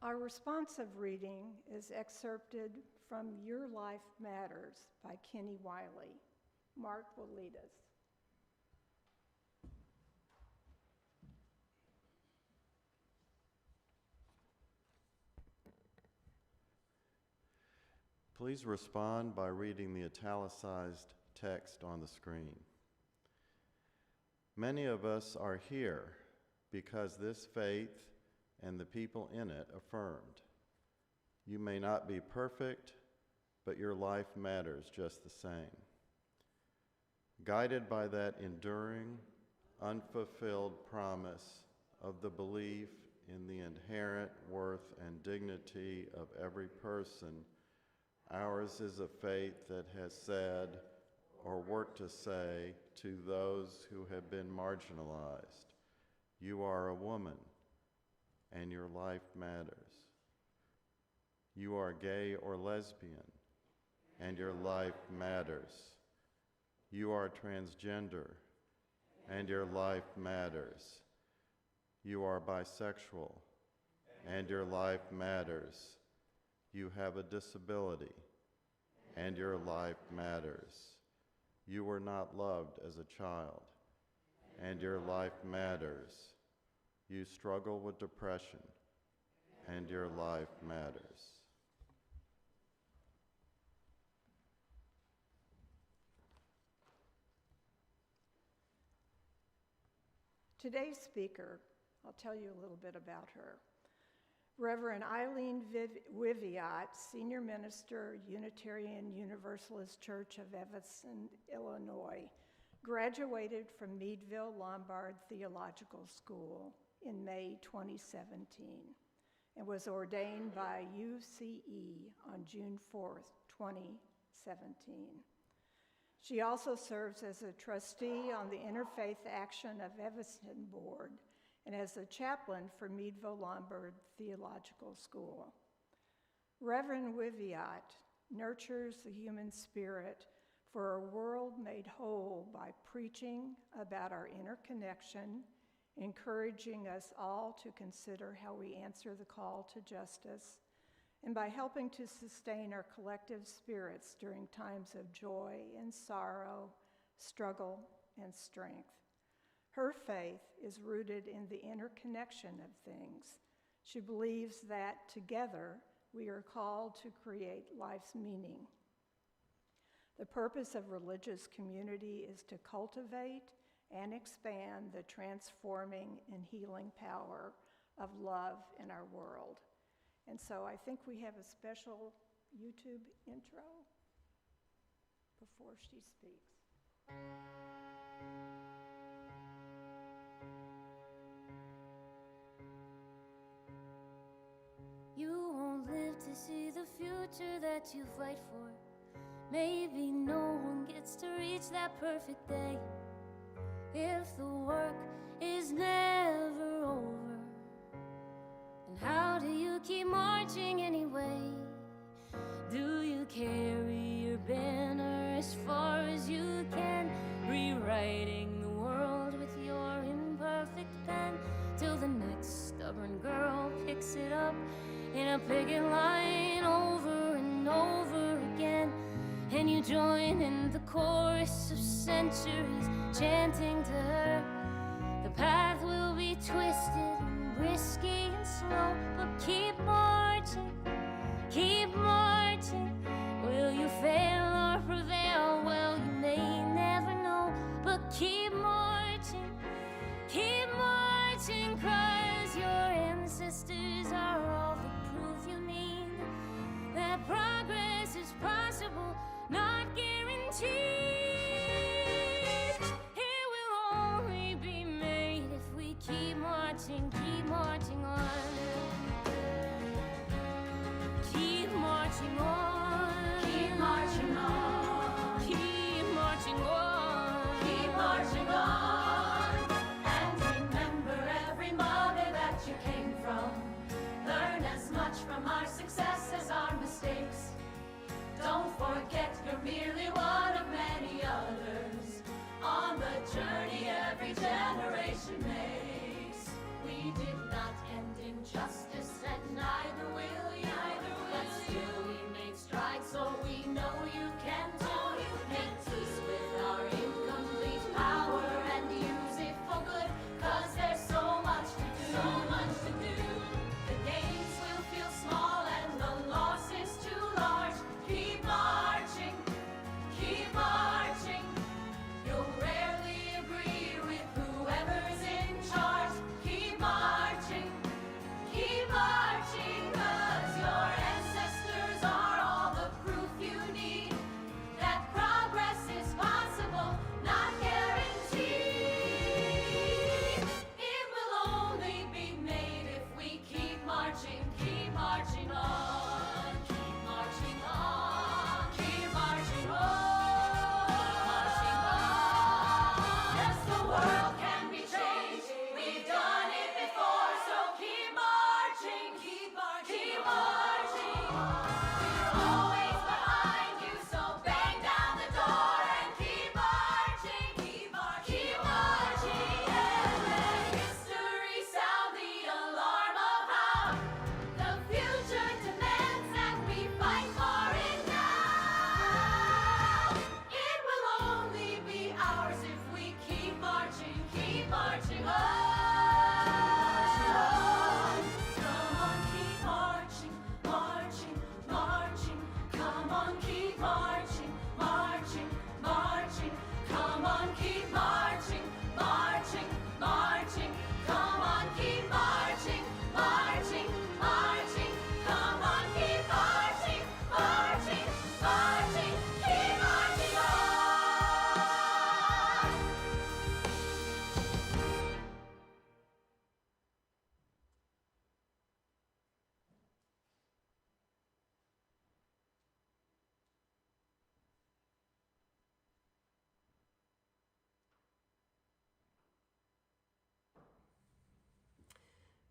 Our responsive reading is excerpted from Your Life Matters by Kenny Wiley. Mark will lead us. Please respond by reading the italicized text on the screen. Many of us are here because this faith and the people in it affirmed. You may not be perfect, but your life matters just the same. Guided by that enduring, unfulfilled promise of the belief in the inherent worth and dignity of every person, ours is a faith that has said, or worked to say, to those who have been marginalized, you are a woman, and your life matters. You are gay or lesbian, and your life matters. You are transgender, and your life matters. You are bisexual, and your life matters. You have a disability, and your life matters. You were not loved as a child, and your life matters. You struggle with depression, and your life matters. Today's speaker, I'll tell you a little bit about her. Reverend Eileen Wiviot, Senior Minister, Unitarian Universalist Church of Evanston, Illinois, graduated from Meadville Lombard Theological School in May 2017 and was ordained by UCE on June 4th, 2017. She also serves as a trustee on the Interfaith Action of Evanston Board and as a chaplain for Meadville Lombard Theological School. Reverend Wiviot nurtures the human spirit for a world made whole by preaching about our interconnection, encouraging us all to consider how we answer the call to justice, and by helping to sustain our collective spirits during times of joy and sorrow, struggle and strength. Her faith is rooted in the interconnection of things. She believes that together we are called to create life's meaning. The purpose of religious community is to cultivate and expand the transforming and healing power of love in our world. And so I think we have a special YouTube intro before she speaks. You won't live to see the future that you fight for. Maybe no one gets to reach that perfect day. If the work is never over, then how do you keep marching anyway? Do you carry your banner as far as you can, rewriting the world with your imperfect pen, till the next stubborn girl picks it up in a picket line over and over again, and you join in the chorus of centuries chanting to her? The path will be twisted and risky and slow, but keep marching, keep marching. Will you fail or prevail? Well, you may never know, but keep marching, 'cause your ancestors are all the proof you need that progress is possible, not guaranteed. It will only be made if we keep marching on. Keep marching on. Keep marching on. Keep marching on. Keep marching on. And remember every mother that you came from. Learn as much from our success as our mistakes. Don't forget you're merely one of many others on the journey every generation makes. We did not end in justice and neither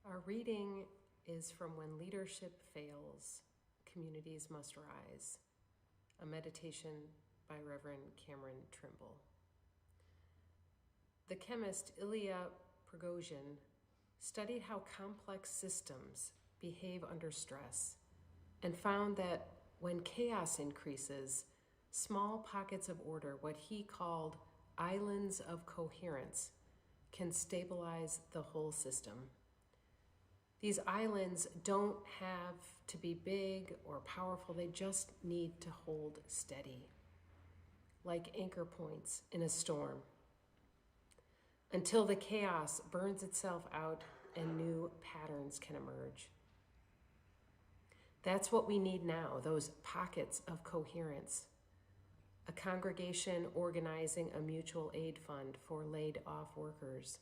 Our reading is from When Leadership Fails, Communities Must Rise, a meditation by Reverend Cameron Trimble. The chemist Ilya Prigozhin studied how complex systems behave under stress and found that when chaos increases, small pockets of order, what he called islands of coherence, can stabilize the whole system. These islands don't have to be big or powerful, they just need to hold steady, like anchor points in a storm, until the chaos burns itself out and new patterns can emerge. That's what we need now, those pockets of coherence. A congregation organizing a mutual aid fund for laid off workers,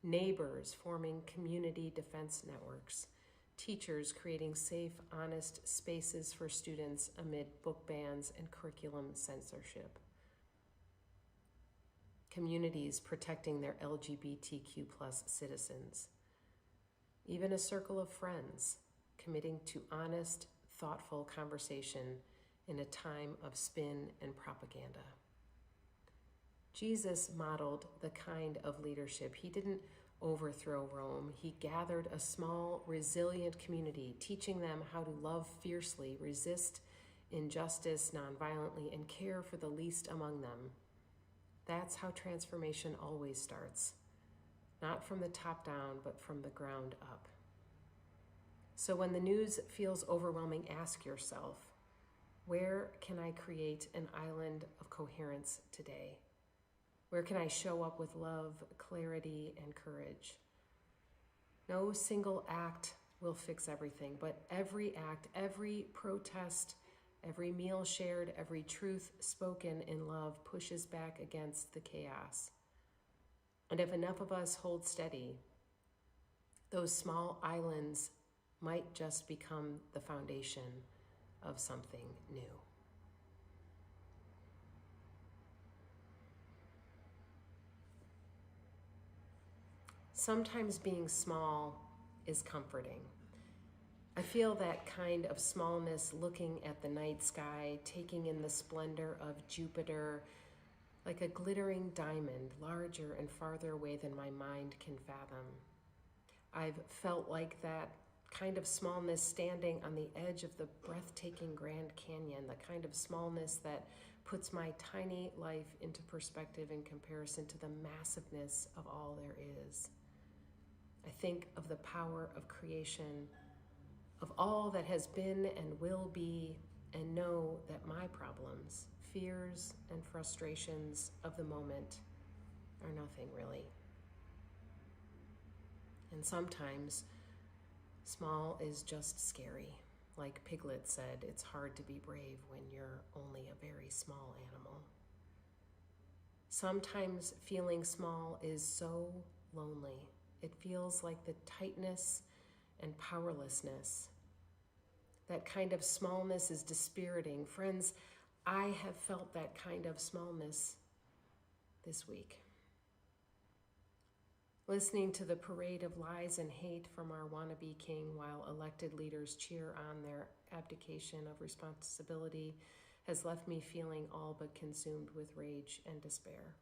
neighbors forming community defense networks, teachers creating safe, honest spaces for students amid book bans and curriculum censorship, communities protecting their LGBTQ+ citizens, even a circle of friends committing to honest, thoughtful conversation in a time of spin and propaganda. Jesus modeled the kind of leadership. He didn't overthrow Rome. He gathered a small, resilient community, teaching them how to love fiercely, resist injustice nonviolently, and care for the least among them. That's how transformation always starts, not from the top down, but from the ground up. So when the news feels overwhelming, ask yourself, where can I create an island of coherence today? Where can I show up with love, clarity, and courage? No single act will fix everything, but every act, every protest, every meal shared, every truth spoken in love pushes back against the chaos. And if enough of us hold steady, those small islands might just become the foundation of something new. Sometimes being small is comforting. I feel that kind of smallness looking at the night sky, taking in the splendor of Jupiter, like a glittering diamond, larger and farther away than my mind can fathom. I've felt like that kind of smallness standing on the edge of the breathtaking Grand Canyon, the kind of smallness that puts my tiny life into perspective in comparison to the massiveness of all there is. I think of the power of creation, of all that has been and will be, and know that my problems, fears, and frustrations of the moment are nothing really. And sometimes small is just scary. Like Piglet said, it's hard to be brave when you're only a very small animal. Sometimes feeling small is so lonely. It feels like the tightness and powerlessness. That kind of smallness is dispiriting. Friends, I have felt that kind of smallness this week. Listening to the parade of lies and hate from our wannabe king while elected leaders cheer on their abdication of responsibility has left me feeling all but consumed with rage and despair.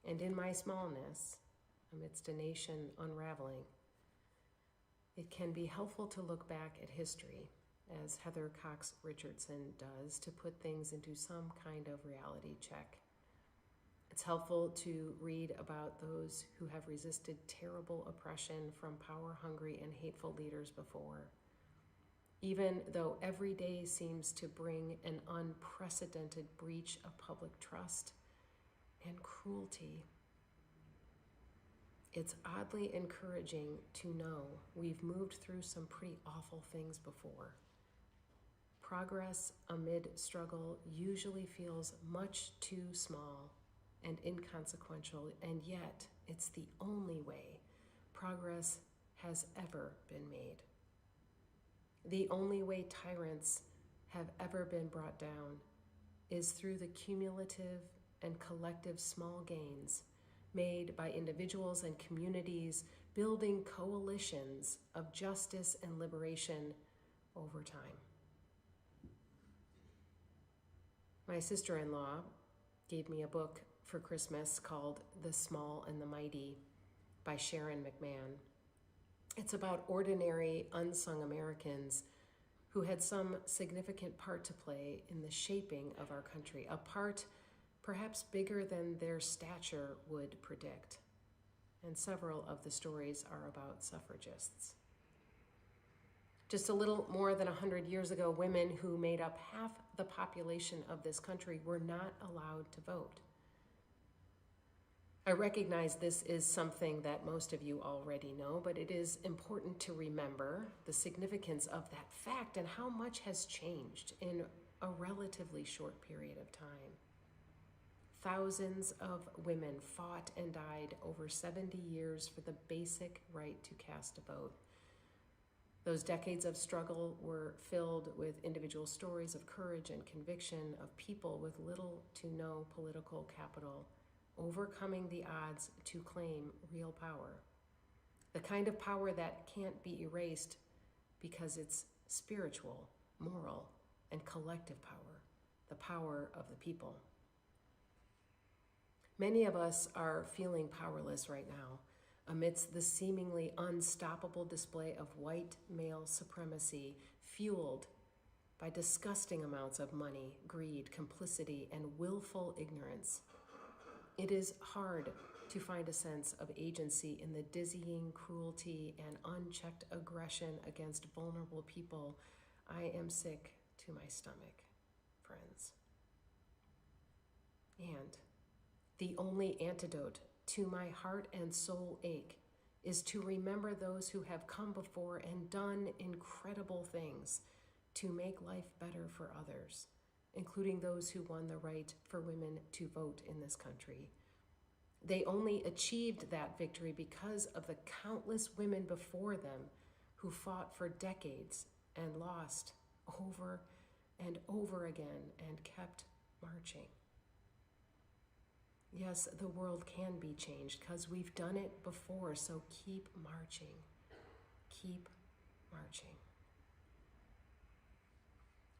And in my smallness, amidst a nation unraveling, it can be helpful to look back at history, as Heather Cox Richardson does, to put things into some kind of reality check. It's helpful to read about those who have resisted terrible oppression from power-hungry and hateful leaders before. Even though every day seems to bring an unprecedented breach of public trust and cruelty, it's oddly encouraging to know we've moved through some pretty awful things before. Progress amid struggle usually feels much too small and inconsequential, and yet it's the only way progress has ever been made. The only way tyrants have ever been brought down is through the cumulative and collective small gains made by individuals and communities building coalitions of justice and liberation over time. My sister-in-law gave me a book for Christmas called The Small and the Mighty by Sharon McMahon. It's about ordinary, unsung Americans who had some significant part to play in the shaping of our country, a part perhaps bigger than their stature would predict. And several of the stories are about suffragists. Just a little more than 100 years ago, women who made up half the population of this country were not allowed to vote. I recognize this is something that most of you already know, but it is important to remember the significance of that fact and how much has changed in a relatively short period of time. Thousands of women fought and died over 70 years for the basic right to cast a vote. Those decades of struggle were filled with individual stories of courage and conviction of people with little to no political capital, overcoming the odds to claim real power. The kind of power that can't be erased because it's spiritual, moral, and collective power, the power of the people. Many of us are feeling powerless right now amidst the seemingly unstoppable display of white male supremacy fueled by disgusting amounts of money, greed, complicity, and willful ignorance. It is hard to find a sense of agency in the dizzying cruelty and unchecked aggression against vulnerable people. I am sick to my stomach, friends. And the only antidote to my heart and soul ache is to remember those who have come before and done incredible things to make life better for others, including those who won the right for women to vote in this country. They only achieved that victory because of the countless women before them who fought for decades and lost over and over again and kept marching. Yes, the world can be changed because we've done it before, so keep marching. Keep marching.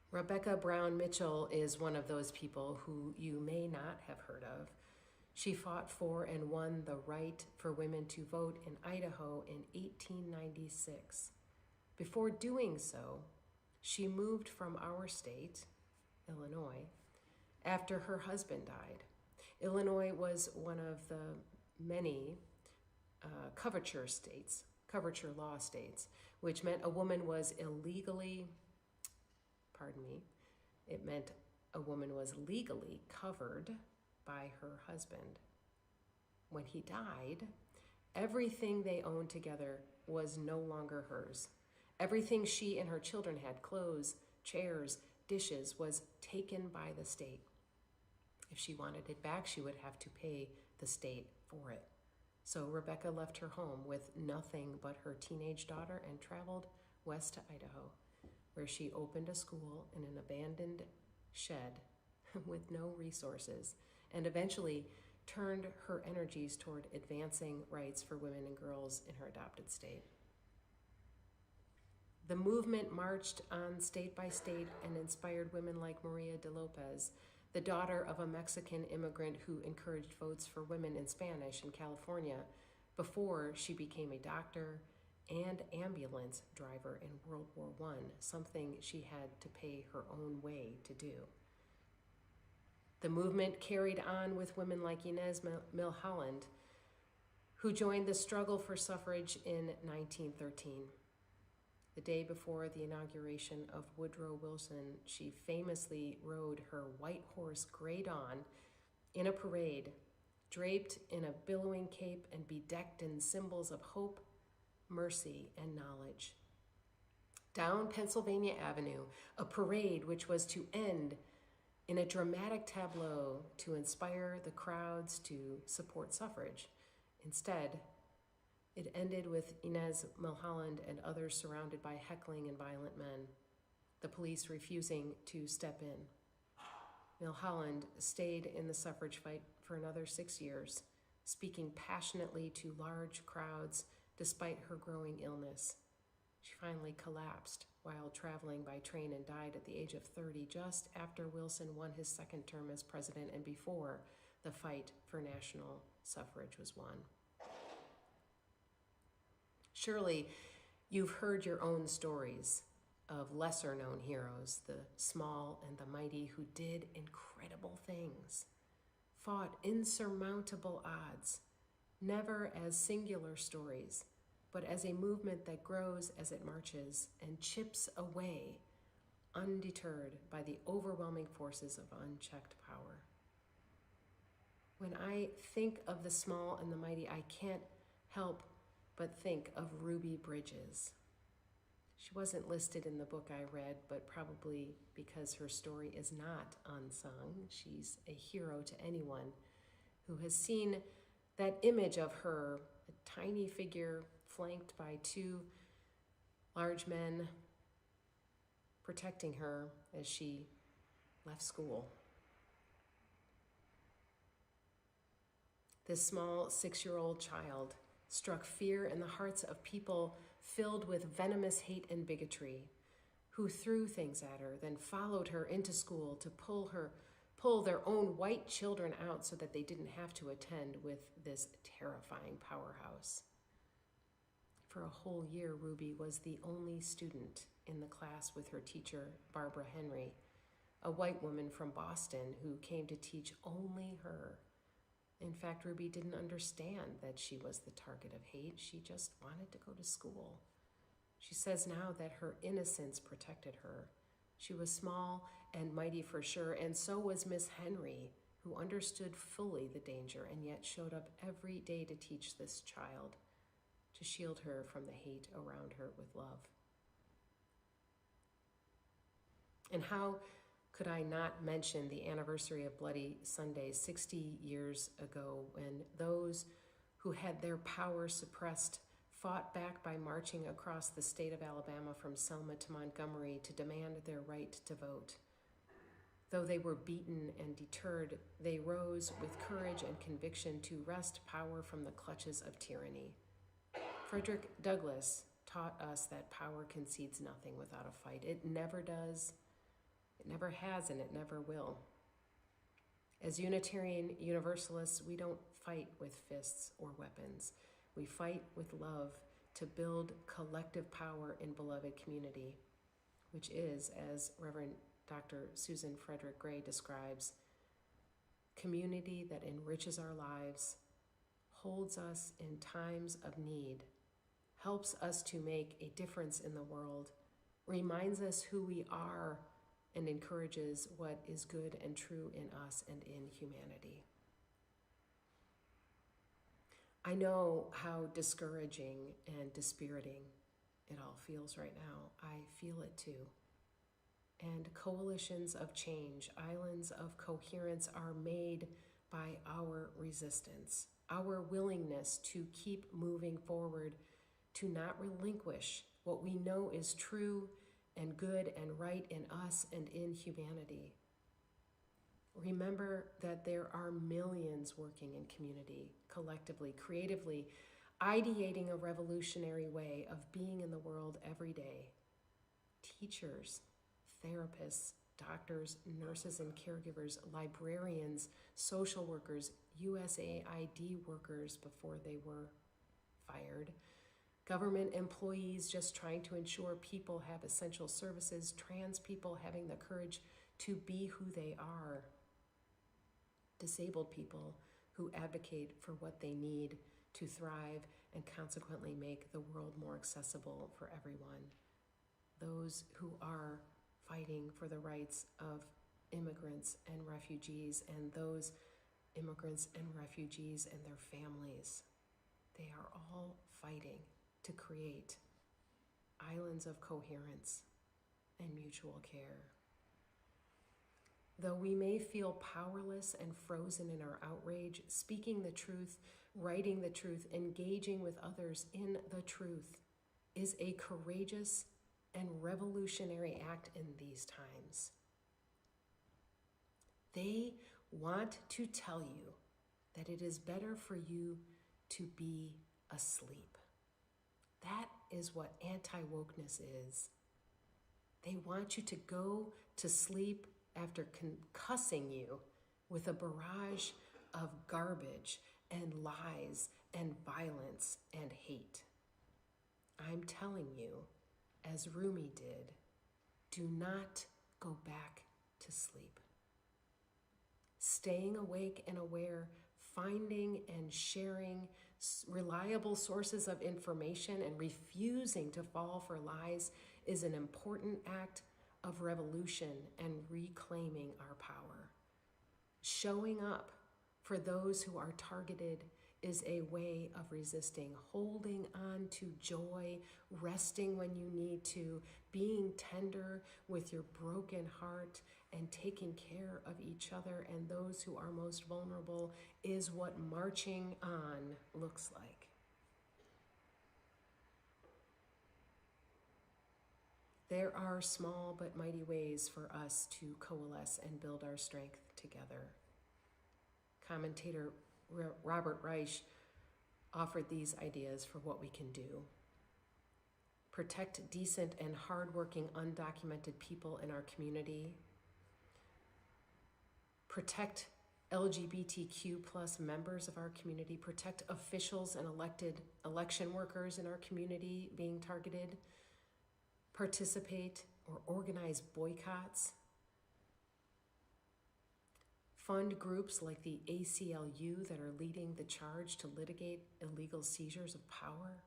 Rebecca Brown Mitchell is one of those people who you may not have heard of. She fought for and won the right for women to vote in Idaho in 1896. Before doing so, she moved from our state, Illinois, after her husband died. Illinois was one of the many coverture law states, which meant a woman was legally covered by her husband. When he died, everything they owned together was no longer hers. Everything she and her children had, clothes, chairs, dishes, was taken by the state. If she wanted it back, she would have to pay the state for it. So Rebecca left her home with nothing but her teenage daughter and traveled west to Idaho, where she opened a school in an abandoned shed with no resources, and eventually turned her energies toward advancing rights for women and girls in her adopted state. The movement marched on state by state and inspired women like Maria de Lopez, the daughter of a Mexican immigrant who encouraged votes for women in Spanish in California before she became a doctor and ambulance driver in World War I, something she had to pay her own way to do. The movement carried on with women like Inez Milholland, who joined the struggle for suffrage in 1913. The day before the inauguration of Woodrow Wilson, she famously rode her white horse Grey Dawn in a parade, draped in a billowing cape and bedecked in symbols of hope, mercy, and knowledge. Down Pennsylvania Avenue, a parade which was to end in a dramatic tableau to inspire the crowds to support suffrage. Instead, it ended with Inez Milholland and others surrounded by heckling and violent men, the police refusing to step in. Milholland stayed in the suffrage fight for another 6 years, speaking passionately to large crowds despite her growing illness. She finally collapsed while traveling by train and died at the age of 30, just after Wilson won his second term as president and before the fight for national suffrage was won. Surely you've heard your own stories of lesser-known heroes, the small and the mighty who did incredible things, fought insurmountable odds, never as singular stories, but as a movement that grows as it marches and chips away, undeterred by the overwhelming forces of unchecked power. When I think of the small and the mighty, I can't help but think of Ruby Bridges. She wasn't listed in the book I read, but probably because her story is not unsung. She's a hero to anyone who has seen that image of her, a tiny figure flanked by two large men protecting her as she left school. This small 6-year-old child struck fear in the hearts of people filled with venomous hate and bigotry, who threw things at her, then followed her into school to pull their own white children out so that they didn't have to attend with this terrifying powerhouse. For a whole year, Ruby was the only student in the class with her teacher, Barbara Henry, a white woman from Boston who came to teach only her. In fact, Ruby didn't understand that she was the target of hate. She just wanted to go to school. She says now that her innocence protected her. She was small and mighty for sure, and so was Miss Henry, who understood fully the danger and yet showed up every day to teach this child, to shield her from the hate around her with love. And how could I not mention the anniversary of Bloody Sunday 60 years ago, when those who had their power suppressed fought back by marching across the state of Alabama from Selma to Montgomery to demand their right to vote. Though they were beaten and deterred, they rose with courage and conviction to wrest power from the clutches of tyranny. Frederick Douglass taught us that power concedes nothing without a fight. It never does. It never has, and it never will. As Unitarian Universalists, we don't fight with fists or weapons. We fight with love to build collective power in beloved community, which is, as Reverend Dr. Susan Frederick Gray describes, community that enriches our lives, holds us in times of need, helps us to make a difference in the world, reminds us who we are, and encourages what is good and true in us and in humanity. I know how discouraging and dispiriting it all feels right now. I feel it too. And coalitions of change, islands of coherence are made by our resistance, our willingness to keep moving forward, to not relinquish what we know is true and good and right in us and in humanity. Remember that there are millions working in community, collectively, creatively, ideating a revolutionary way of being in the world every day. Teachers, therapists, doctors, nurses and caregivers, librarians, social workers, USAID workers before they were fired, government employees just trying to ensure people have essential services, trans people having the courage to be who they are, disabled people who advocate for what they need to thrive and consequently make the world more accessible for everyone, those who are fighting for the rights of immigrants and refugees, and those immigrants and refugees and their families. They are all fighting to create islands of coherence and mutual care. Though we may feel powerless and frozen in our outrage, speaking the truth, writing the truth, engaging with others in the truth is a courageous and revolutionary act in these times. They want to tell you that it is better for you to be asleep. That is what anti-wokeness is. They want you to go to sleep after concussing you with a barrage of garbage and lies and violence and hate. I'm telling you, as Rumi did, do not go back to sleep. Staying awake and aware, finding and sharing reliable sources of information and refusing to fall for lies is an important act of revolution and reclaiming our power. Showing up for those who are targeted is a way of resisting, holding on to joy, resting when you need to, being tender with your broken heart, and taking care of each other and those who are most vulnerable is what marching on looks like. There are small but mighty ways for us to coalesce and build our strength together. Commentator Robert Reich offered these ideas for what we can do. Protect decent and hardworking undocumented people in our community. Protect LGBTQ plus members of our community. Protect officials and elected election workers in our community being targeted. Participate or organize boycotts. Fund groups like the ACLU that are leading the charge to litigate illegal seizures of power.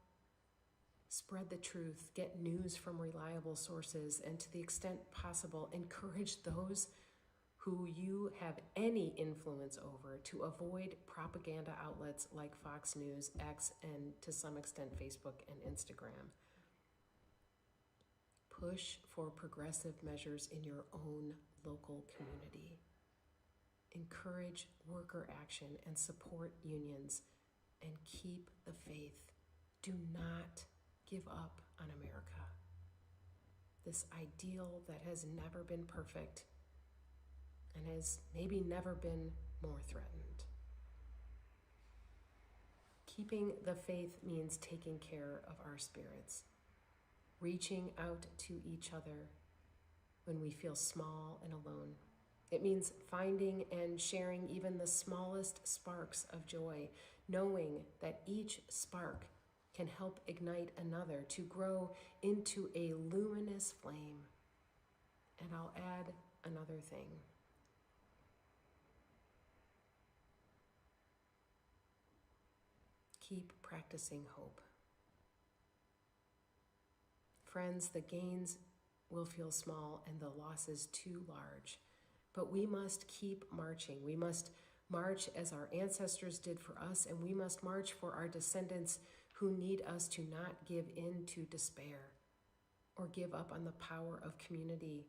Spread the truth, get news from reliable sources, and to the extent possible, encourage those who you have any influence over to avoid propaganda outlets like Fox News, X, and to some extent Facebook and Instagram. Push for progressive measures in your own local community. Encourage worker action and support unions, and keep the faith. Do not give up on America. This ideal that has never been perfect and has maybe never been more threatened. Keeping the faith means taking care of our spirits, reaching out to each other when we feel small and alone. It means finding and sharing even the smallest sparks of joy, knowing that each spark can help ignite another to grow into a luminous flame. And I'll add another thing. Keep practicing hope. Friends, the gains will feel small and the losses too large. But we must keep marching. We must march as our ancestors did for us, and we must march for our descendants who need us to not give in to despair or give up on the power of community,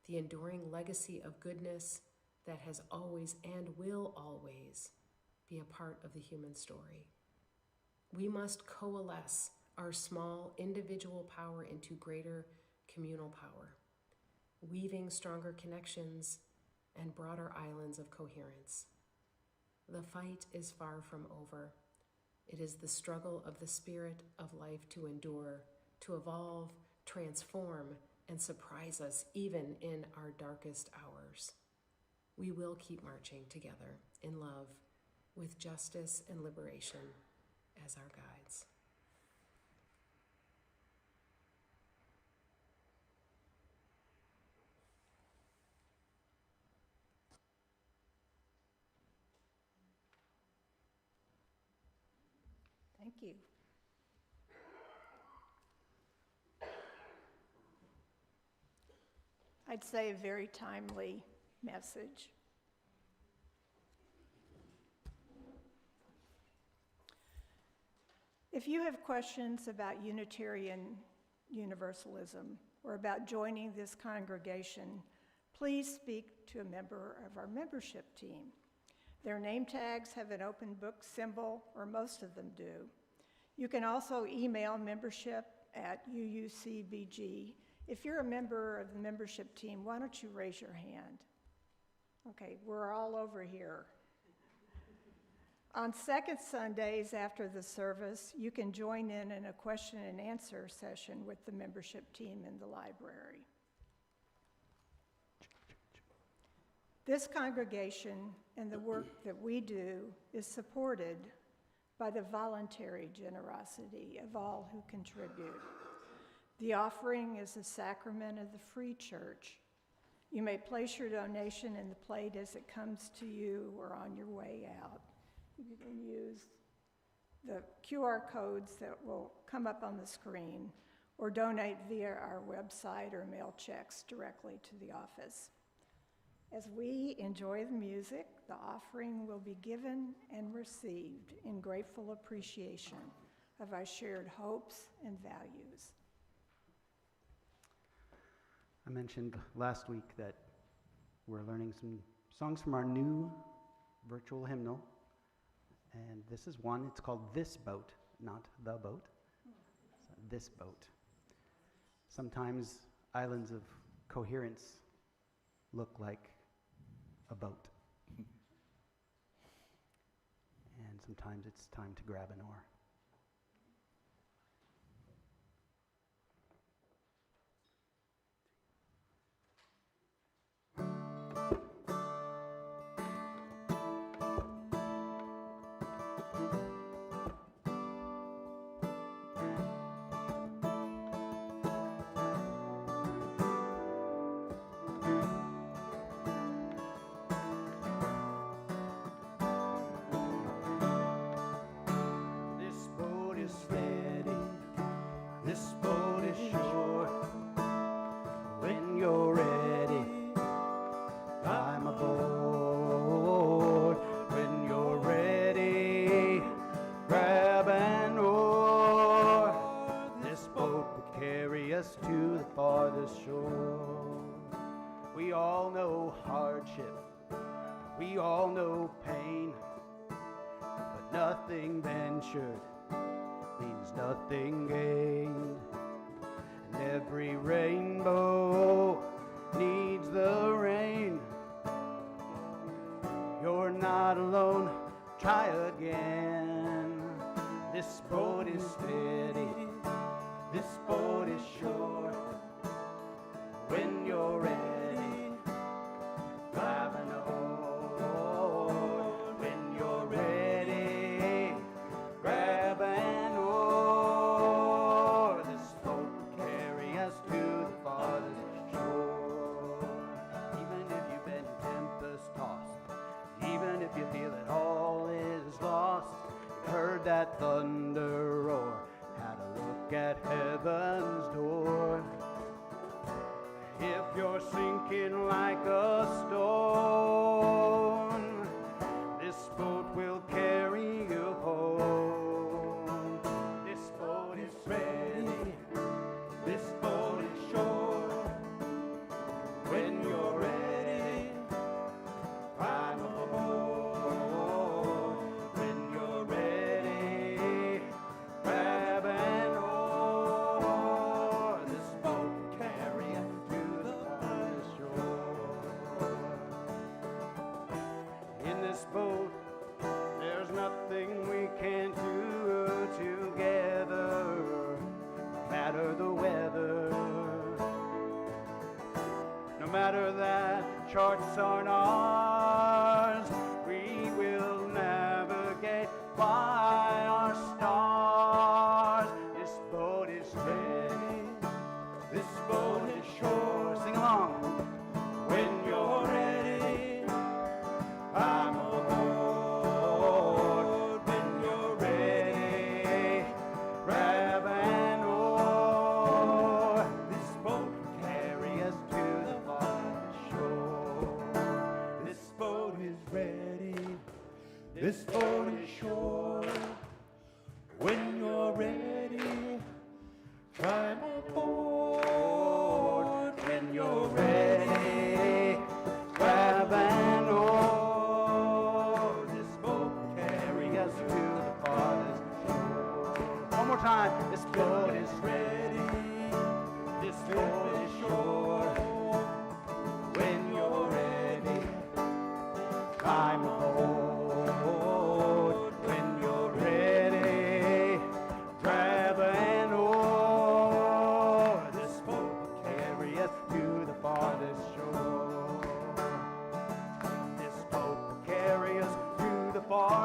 the enduring legacy of goodness that has always and will always be a part of the human story. We must coalesce our small individual power into greater communal power, weaving stronger connections and broader islands of coherence. The fight is far from over. It is the struggle of the spirit of life to endure, to evolve, transform, and surprise us even in our darkest hours. We will keep marching together in love, with justice and liberation as our guides. Thank you. I'd say a very timely message. If you have questions about Unitarian Universalism or about joining this congregation, please speak to a member of our membership team. Their name tags have an open book symbol, or most of them do. You can also email membership@uucbg. If you're a member of the membership team, why don't you raise your hand? Okay, we're all over here. On second Sundays after the service, you can join in a question and answer session with the membership team in the library. This congregation and the work that we do is supported by the voluntary generosity of all who contribute. The offering is a sacrament of the free church. You may place your donation in the plate as it comes to you or on your way out. You can use the QR codes that will come up on the screen or donate via our website or mail checks directly to the office. As we enjoy the music, the offering will be given and received in grateful appreciation of our shared hopes and values. I mentioned last week that we're learning some songs from our new virtual hymnal, and this is one. It's called This Boat, not The Boat. This Boat. Sometimes islands of coherence look like a boat. And sometimes it's time to grab an oar. To the farthest shore. We all know hardship, we all know pain, but nothing ventured means nothing gained. And every rainbow needs the rain. You're not alone, try again. This boat is steady, this boat is sure. When you're ready, grab an oar. When you're ready, grab an oar. This boat will carry us to the farthest shore. Even if you've been tempest-tossed, even if you feel that all is lost, you've heard that thunder roar, had a look at heaven's door. If you're sinking like a stone, this boat will carry you home. This boat is ready, this boat is sure. When you're ready, climb aboard. When you're ready, grab an oar. This boat will carry you to the farthest shore. In this boat, there's nothing we can't do together, no matter the weather. No matter that charts aren't ours, we will navigate by our stars. This boat is ready, this boat is sure. Sing along. When you're ready, I'm aboard. When you're ready, grab an oar. This boat will carry us to the farthest shore. This boat is ready, this boat is sure. When you're ready, climb aboard. When you're ready, grab an oar. This boat will carry us to the farthest shore. One more time. This boat is ready, this boat is sure. When you're ready, climb aboard.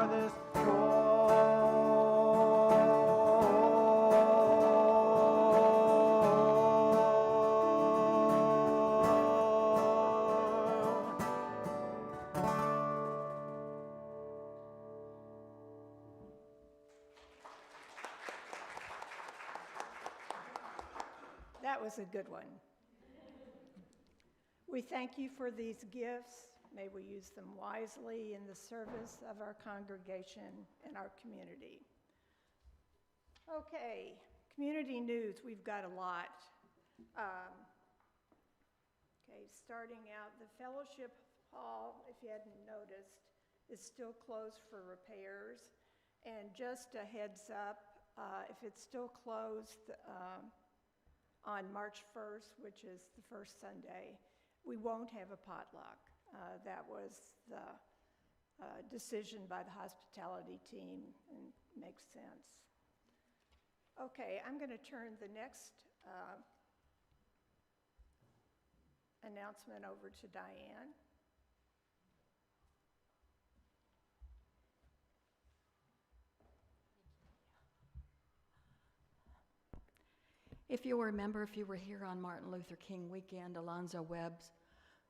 farthest shore. That was a good one. We thank you for these gifts. May we use them wisely in the service of our congregation and our community. Okay, community news, we've got a lot. Okay, starting out, the fellowship hall, if you hadn't noticed, is still closed for repairs. And just a heads up, if it's still closed on March 1st, which is the first Sunday, we won't have a potluck. That was the decision by the hospitality team, and makes sense. Okay, I'm going to turn the next announcement over to Diane. If you'll remember, if you were here on Martin Luther King weekend, Alonzo Webbs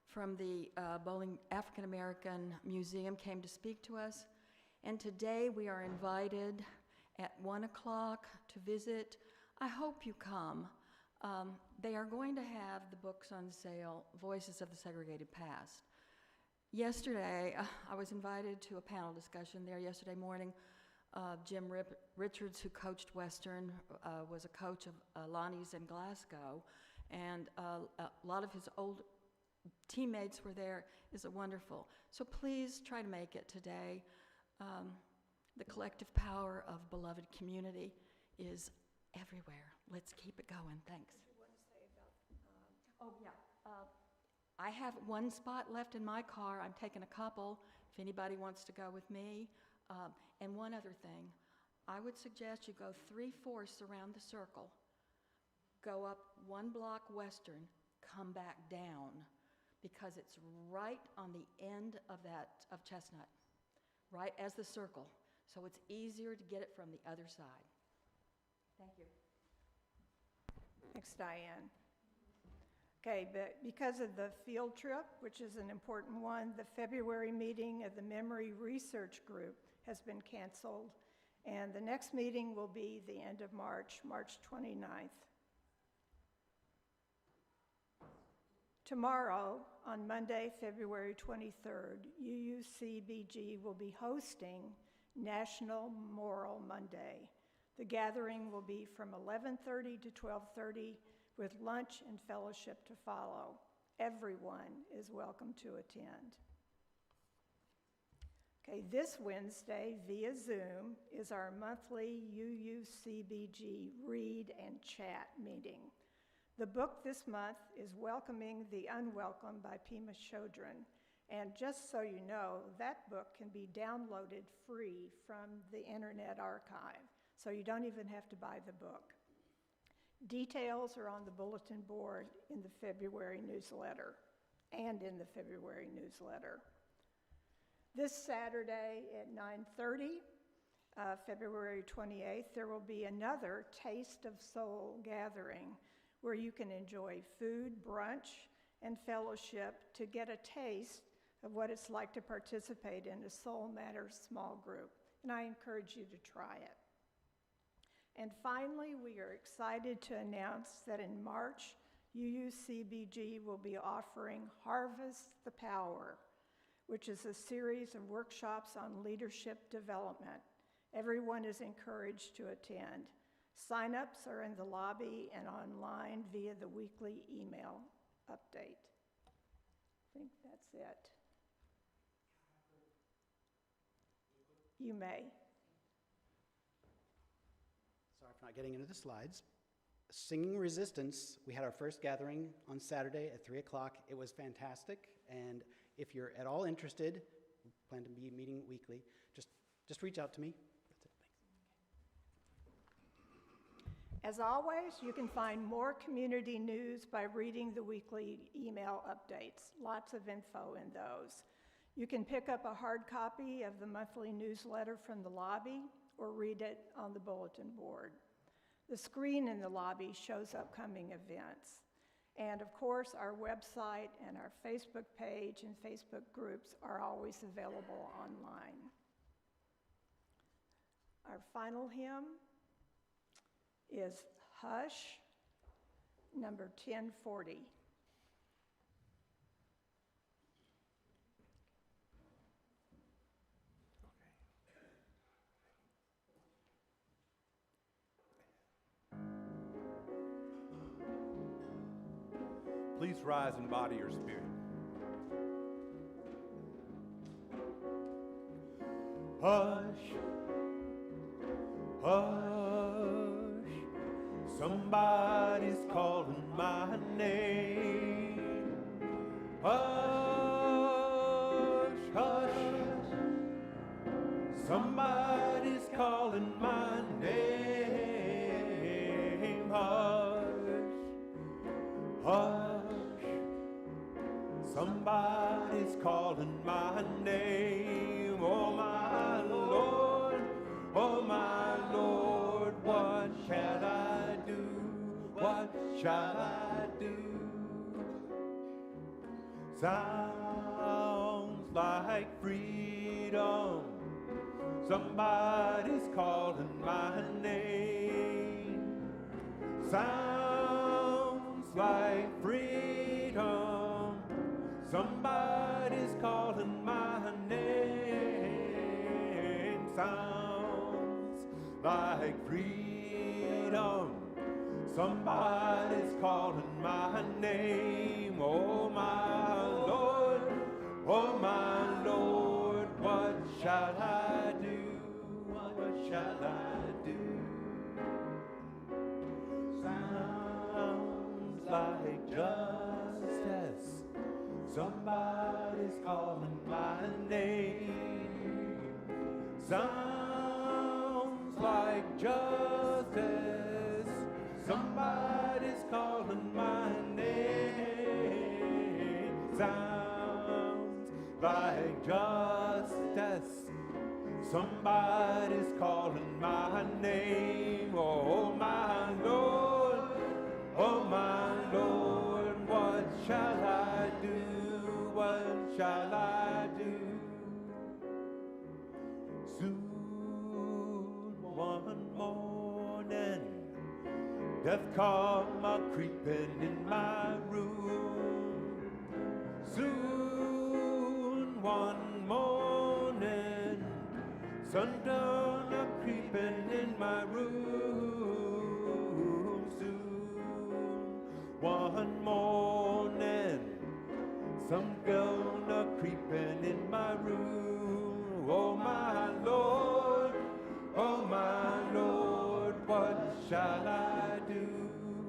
from the Bowling African American Museum came to speak to us. And today we are invited at 1 o'clock to visit. I hope you come. They are going to have the books on sale, Voices of the Segregated Past. Yesterday, I was invited to a panel discussion there yesterday morning. Jim Richards, who coached Western, was a coach of Lonnie's in Glasgow, and a lot of his old teammates were there. It's wonderful. So please try to make it today. The collective power of beloved community is everywhere. Let's keep it going. Thanks. What do you want to say about? Oh, yeah. I have one spot left in my car. I'm taking a couple if anybody wants to go with me. And one other thing, I would suggest you go 3/4 around the circle, go up 1 block western, come back down, because it's right on the end of Chestnut, right as the circle. So it's easier to get it from the other side. Thank you. Thanks, Diane. Okay, but because of the field trip, which is an important one, the February meeting of the Memory Research Group has been canceled, and the next meeting will be the end of March, March 29th. Tomorrow, on Monday, February 23rd, UUCBG will be hosting National Moral Monday. The gathering will be from 11:30 to 12:30 with lunch and fellowship to follow. Everyone is welcome to attend. Okay, this Wednesday via Zoom is our monthly UUCBG Read and Chat meeting. The book this month is Welcoming the Unwelcome by Pema Chodron. And just so you know, that book can be downloaded free from the Internet Archive, so you don't even have to buy the book. Details are on the bulletin board in the February newsletter and in the February newsletter. This Saturday at 9:30, February 28th, there will be another Taste of Soul gathering where you can enjoy food, brunch, and fellowship to get a taste of what it's like to participate in a Soul Matters small group. And I encourage you to try it. And finally, we are excited to announce that in March, UUCBG will be offering Harvest the Power, which is a series of workshops on leadership development. Everyone is encouraged to attend. Sign-ups are in the lobby and online via the weekly email update. I think that's it. You may. Sorry for not getting into the slides. Singing Resistance, we had our first gathering on Saturday at 3 o'clock. It was fantastic, and if you're at all interested, we plan to be meeting weekly, just reach out to me. That's it. Thanks. As always, you can find more community news by reading the weekly email updates. Lots of info in those. You can pick up a hard copy of the monthly newsletter from the lobby or read it on the bulletin board. The screen in the lobby shows upcoming events. And of course, our website and our Facebook page and Facebook groups are always available online. Our final hymn is Hush, number 1040. Please rise in body or spirit. Hush, hush, somebody's calling my name. Hush, hush, somebody's calling my name. Hush, hush, somebody's calling my name. Oh my Lord, oh my Lord, what shall I do? What shall I do? Sounds like freedom. Somebody's calling my name. Sounds like freedom. Somebody's calling my name. Sounds like freedom. Somebody's calling my name. Oh my Lord, oh my Lord, what shall I do? What shall I do? Sounds like justice. Somebody's calling my name. Sounds like justice. Somebody's calling my name. Sounds like justice. Somebody's calling my name. Oh my Lord, oh my Lord, what shall I do? What shall I do? Soon one morning, death come a creeping in my room. Soon one morning, sundown a creeping in my room. Soon one morning, some girl a creeping in my room. Oh my Lord, oh my Lord, what shall I do?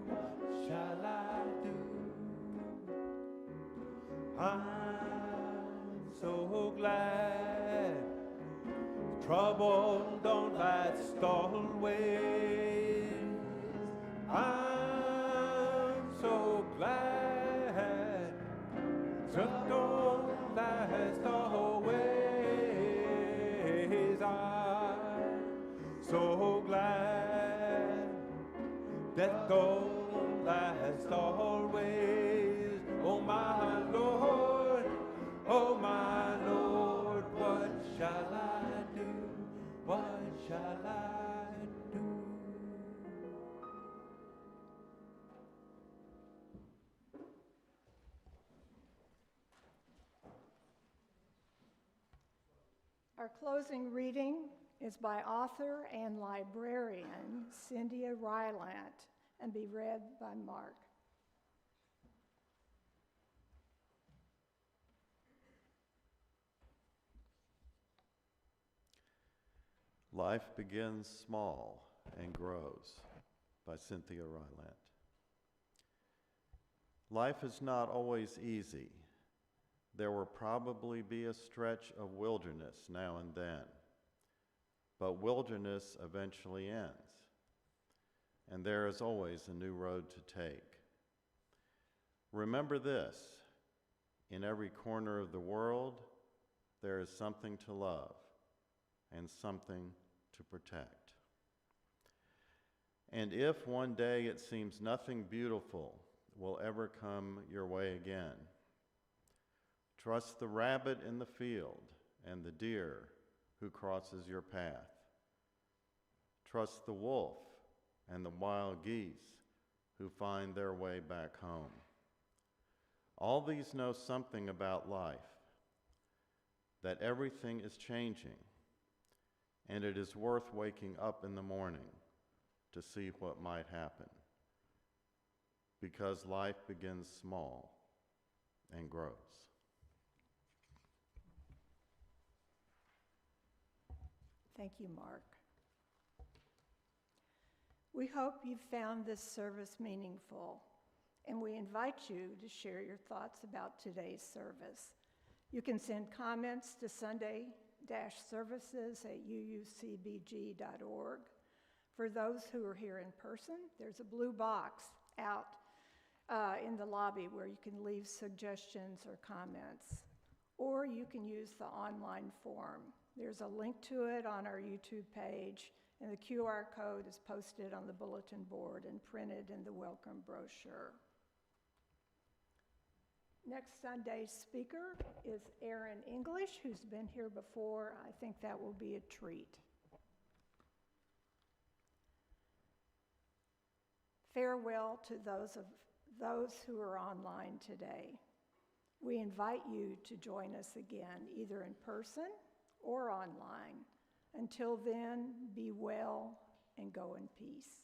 What shall I do? I'm so glad trouble don't last always. I'm so glad trouble don't last always. I'm so glad death don't last always. Oh my Lord, oh my Lord, what shall I do? What shall I do? Our closing reading is by author and librarian Cynthia Rylant and be read by Mark. Life Begins Small and Grows by Cynthia Rylant. Life is not always easy. There will probably be a stretch of wilderness now and then, but wilderness eventually ends, and there is always a new road to take. Remember this: in every corner of the world, there is something to love and something to protect. And if one day it seems nothing beautiful will ever come your way again, trust the rabbit in the field and the deer who crosses your path. Trust the wolf and the wild geese who find their way back home. All these know something about life, that everything is changing, and it is worth waking up in the morning to see what might happen, because life begins small and grows. Thank you, Mark. We hope you found this service meaningful, and we invite you to share your thoughts about today's service. You can send comments to sunday-services@uucbg.org. For those who are here in person, there's a blue box out in the lobby where you can leave suggestions or comments, or you can use the online form. There's a link to it on our YouTube page, and the QR code is posted on the bulletin board and printed in the welcome brochure. Next Sunday's speaker is Aaron English, who's been here before. I think that will be a treat. Farewell to those who are online today. We invite you to join us again, either in person or online. Until then, be well and go in peace.